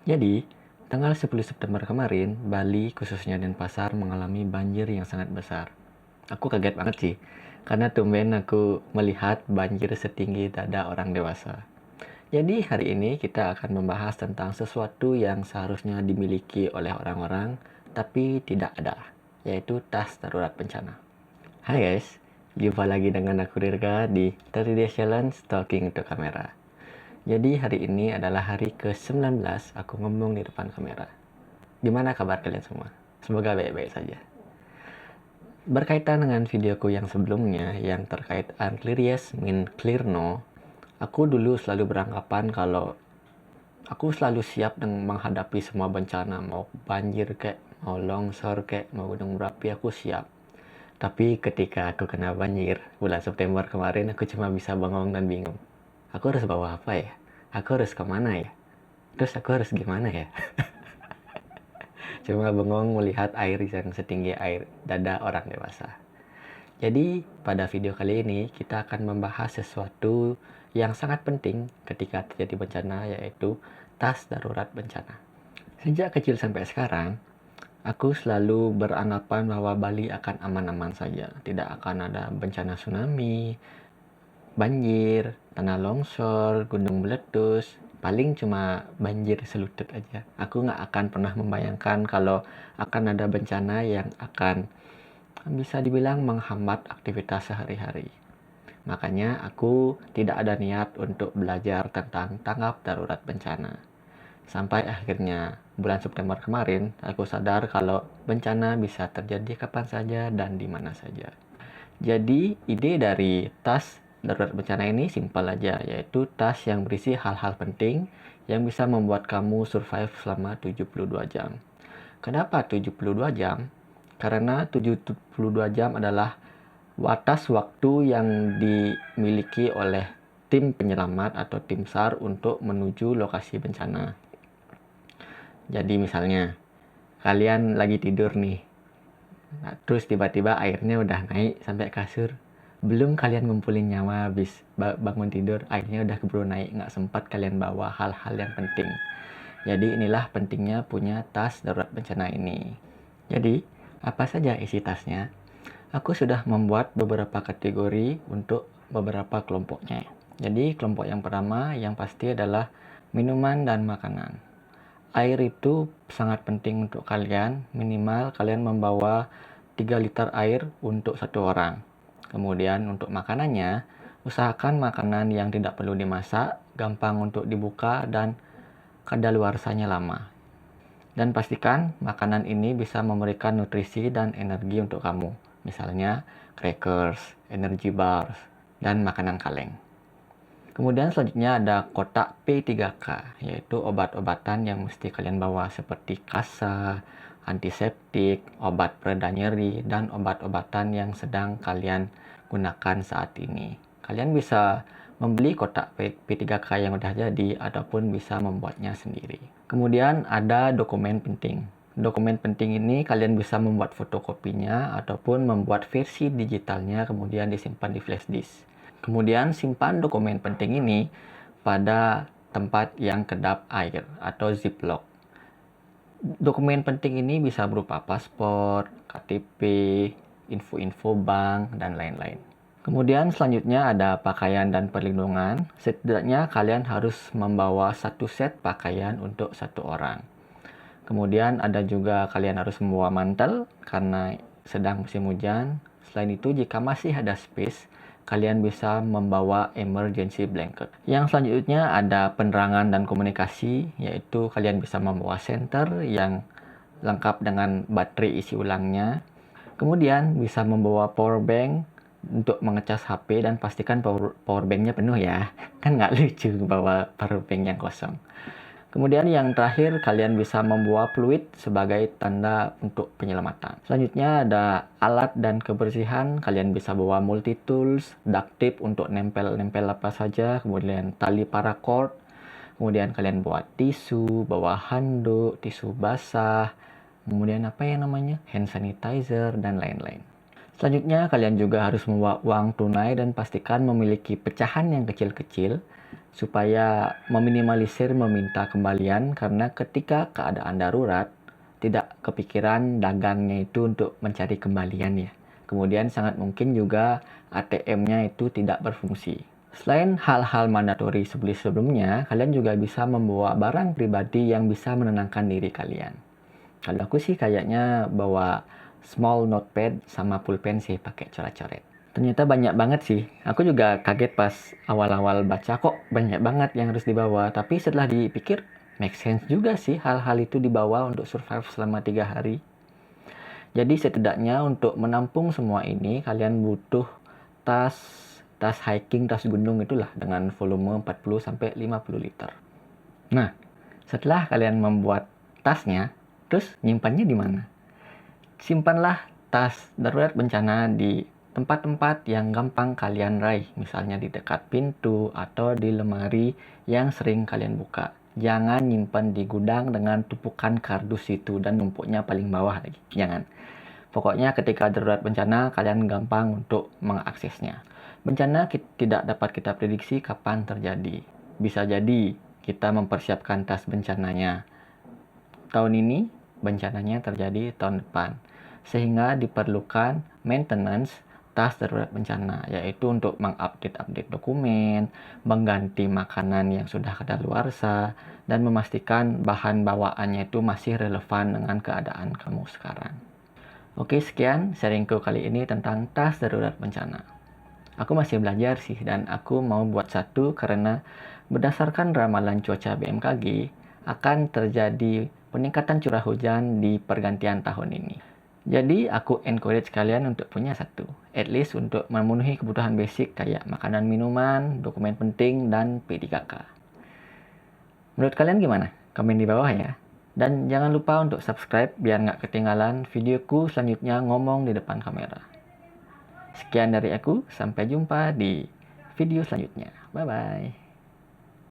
Jadi, tanggal 10 September kemarin, Bali khususnya Denpasar mengalami banjir yang sangat besar. Aku kaget banget sih, karena tumben aku melihat banjir setinggi dada orang dewasa. Jadi hari ini kita akan membahas tentang sesuatu yang seharusnya dimiliki oleh orang-orang, tapi tidak ada, yaitu tas darurat bencana. Hai guys, jumpa lagi dengan aku Dirga di 30 Days Challenge Talking to Camera. Jadi hari ini adalah hari ke-19 aku ngomong di depan kamera. Gimana kabar kalian semua? Semoga baik-baik saja. Berkaitan dengan videoku yang sebelumnya yang terkait unclear yes mean clear no, aku dulu selalu beranggapan kalau aku selalu siap dengan menghadapi semua bencana, mau banjir kek, mau longsor kek, mau gunung berapi, aku siap. Tapi ketika aku kena banjir bulan September kemarin, aku cuma bisa bengong dan bingung. Aku harus bawa apa ya? Aku harus kemana ya? Terus aku harus gimana ya? Cuma bengong melihat air yang setinggi air dada orang dewasa. Jadi, pada video kali ini kita akan membahas sesuatu yang sangat penting ketika terjadi bencana, yaitu tas darurat bencana. Sejak kecil sampai sekarang, aku selalu beranggapan bahwa Bali akan aman-aman saja. Tidak akan ada bencana tsunami, banjir, tanah longsor, gunung meletus, paling cuma banjir selutut aja. Aku nggak akan pernah membayangkan kalau akan ada bencana yang akan bisa dibilang menghambat aktivitas sehari-hari. Makanya aku tidak ada niat untuk belajar tentang tanggap darurat bencana. Sampai akhirnya bulan September kemarin, aku sadar kalau bencana bisa terjadi kapan saja dan di mana saja. Jadi, ide dari tas darurat bencana ini simpel aja, yaitu tas yang berisi hal-hal penting yang bisa membuat kamu survive selama 72 jam. Kenapa 72 jam? Karena 72 jam adalah batas waktu yang dimiliki oleh tim penyelamat atau tim SAR untuk menuju lokasi bencana. Jadi misalnya, kalian lagi tidur nih, nah, terus tiba-tiba airnya udah naik sampai kasur. Belum kalian ngumpulin nyawa habis bangun tidur, airnya udah keburu naik, nggak sempat kalian bawa hal-hal yang penting. Jadi inilah pentingnya punya tas darurat bencana ini. Jadi, apa saja isi tasnya? Aku sudah membuat beberapa kategori untuk beberapa kelompoknya. Jadi, kelompok yang pertama yang pasti adalah minuman dan makanan. Air itu sangat penting untuk kalian, minimal kalian membawa 3 liter air untuk satu orang. Kemudian untuk makanannya, usahakan makanan yang tidak perlu dimasak, gampang untuk dibuka dan kadaluarsanya lama. Dan pastikan makanan ini bisa memberikan nutrisi dan energi untuk kamu. Misalnya crackers, energy bars, dan makanan kaleng. Kemudian selanjutnya ada kotak P3K, yaitu obat-obatan yang mesti kalian bawa seperti kasa, antiseptik, obat pereda nyeri, dan obat-obatan yang sedang kalian gunakan saat ini. Kalian bisa membeli kotak P3K yang udah jadi ataupun bisa membuatnya sendiri. Kemudian ada dokumen penting. Dokumen penting ini kalian bisa membuat fotokopinya ataupun membuat versi digitalnya kemudian disimpan di flash disk. Kemudian simpan dokumen penting ini pada tempat yang kedap air atau ziplock. Dokumen penting ini bisa berupa paspor, KTP, info-info bank, dan lain-lain. Kemudian selanjutnya ada pakaian dan perlindungan. Setidaknya kalian harus membawa satu set pakaian untuk satu orang. Kemudian ada juga kalian harus membawa mantel karena sedang musim hujan. Selain itu, jika masih ada space, kalian bisa membawa emergency blanket. Yang selanjutnya ada penerangan dan komunikasi, yaitu kalian bisa membawa senter yang lengkap dengan baterai isi ulangnya. Kemudian bisa membawa power bank untuk mengecas HP dan pastikan power banknya penuh ya. Kan nggak lucu bawa power bank yang kosong. Kemudian yang terakhir, kalian bisa membawa fluid sebagai tanda untuk penyelamatan. Selanjutnya ada alat dan kebersihan. Kalian bisa bawa multi tools, duct tape untuk nempel-nempel apa saja, kemudian tali paracord. Kemudian kalian bawa tisu, bawa handuk, tisu basah, kemudian apa yang namanya? Hand sanitizer dan lain-lain. Selanjutnya kalian juga harus membawa uang tunai dan pastikan memiliki pecahan yang kecil-kecil supaya meminimalisir meminta kembalian, karena ketika keadaan darurat tidak kepikiran dagangnya itu untuk mencari kembalian ya. Kemudian sangat mungkin juga ATM-nya itu tidak berfungsi. Selain hal-hal mandatori sebelumnya, kalian juga bisa membawa barang pribadi yang bisa menenangkan diri kalian. Kalau aku sih kayaknya bawa small notepad sama pulpen sih, pakai coret-coret. Ternyata banyak banget sih. Aku juga kaget pas awal-awal baca, kok banyak banget yang harus dibawa. Tapi setelah dipikir, make sense juga sih hal-hal itu dibawa untuk survive selama 3 hari. Jadi setidaknya untuk menampung semua ini, kalian butuh tas hiking, tas gunung itulah dengan volume 40-50 liter. Nah, setelah kalian membuat tasnya, terus nyimpannya di mana? Simpanlah tas darurat bencana di tempat-tempat yang gampang kalian raih, misalnya di dekat pintu atau di lemari yang sering kalian buka. Jangan nyimpan di gudang dengan tumpukan kardus itu dan numpuknya paling bawah lagi. Jangan. Pokoknya ketika darurat bencana, kalian gampang untuk mengaksesnya. Bencana tidak dapat kita prediksi kapan terjadi. Bisa jadi kita mempersiapkan tas bencananya tahun ini, bencananya terjadi tahun depan. Sehingga diperlukan maintenance tas darurat bencana, yaitu untuk mengupdate dokumen, mengganti makanan yang sudah kadaluarsa, dan memastikan bahan bawaannya itu masih relevan dengan keadaan kamu sekarang. Oke, sekian sharingku kali ini tentang tas darurat bencana. Aku masih belajar sih, dan aku mau buat satu karena berdasarkan ramalan cuaca BMKG akan terjadi peningkatan curah hujan di pergantian tahun ini. Jadi aku encourage kalian untuk punya satu, at least untuk memenuhi kebutuhan basic kayak makanan, minuman, dokumen penting, dan P3K. Menurut kalian gimana? Komen di bawah ya. Dan jangan lupa untuk subscribe biar nggak ketinggalan videoku selanjutnya ngomong di depan kamera. Sekian dari aku, sampai jumpa di video selanjutnya. Bye-bye.